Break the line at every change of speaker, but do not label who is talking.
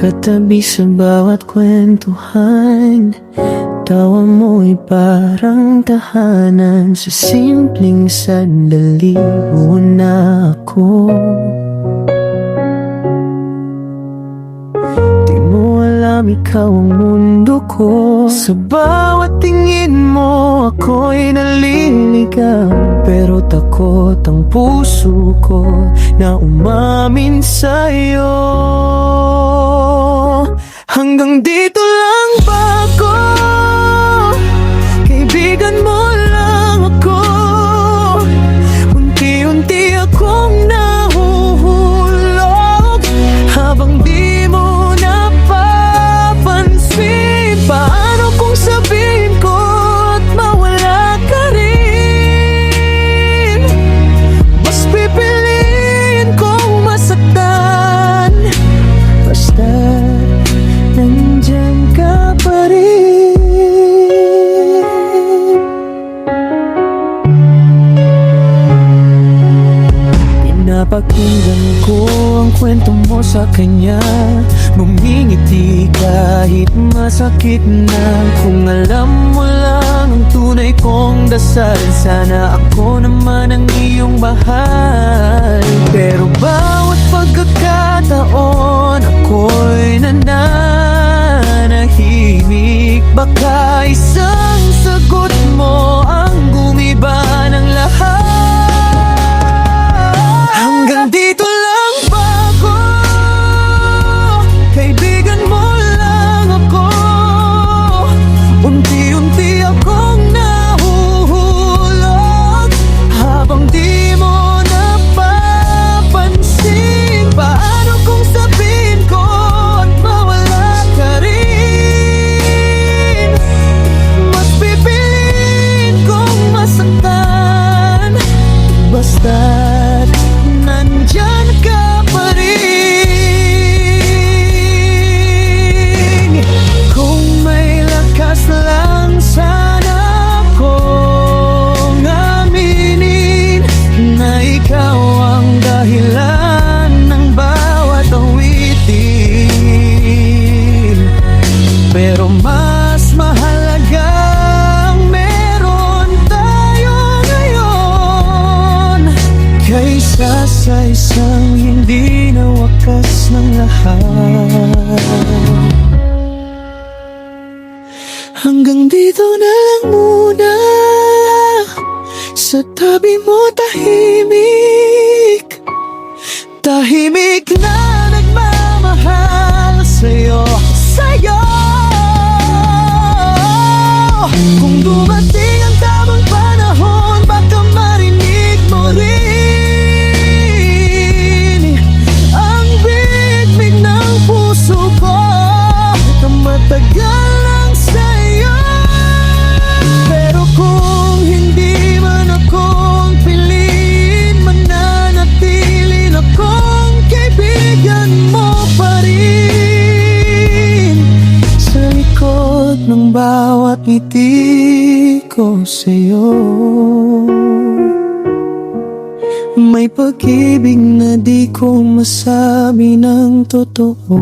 Katabi sa bawat kwentuhan, tawa mo'y parang tahanan. Sa simpleng sandali mo na ako. Di mo alam ikaw ang mundo ko. Sa bawat tingin mo ako'y naliligaw. Pero takot ang puso ko na umamin sa'yo. Hanggang dito lang ba ako? Kaibigan mo lang ako. Unti-unti akong nahuhulog habang di mo napapansin. Paano kung sabihin ko at mawala ka rin? Mas pipiliin kong masaktan basta nandyan ka pa rin. Pinapakinggan ko ang kwento mo sa kanya. Ngumingiti kahit masakit na. Kung alam mo lang ang tunay kong dasal, sana ako naman ang iyong mahal. Pero bawat pagkakataon ako'y nananahimik. Baka isang sagot mo ang gumiba ng lahat. Hanggang dito lang ba ako? Kaibigan mo lang ako. Unti-unti akong nahuhulog habang di mo napapansin. Paano kung sabihin ko at mawala ka rin? Mas pipiliin kong masaktan basta't nandyan ka pa rin. Kung may lakas lang sana akong aminin na ikaw ang dahilan ng bawat awitin. Pero mas mahalaga ang meron tayo ngayon kaysa sa isang hindi na wakas ng lahat. Hanggang dito na lang muna. Sa tabi mo tahimik, tahimik na nagmamahal sa'yo, sa'yo. Kung dumating ang tamang panahon, baka marinig mo rin ang bigmig ng puso ko na matagal lang sa'yo. Pero kung hindi man akong piliin, mananatiling akong kaibigan mo pa rin. Sa likod ng bawat ngiti ko sa'yo, may pag-ibig na di ko masabi ng totoo.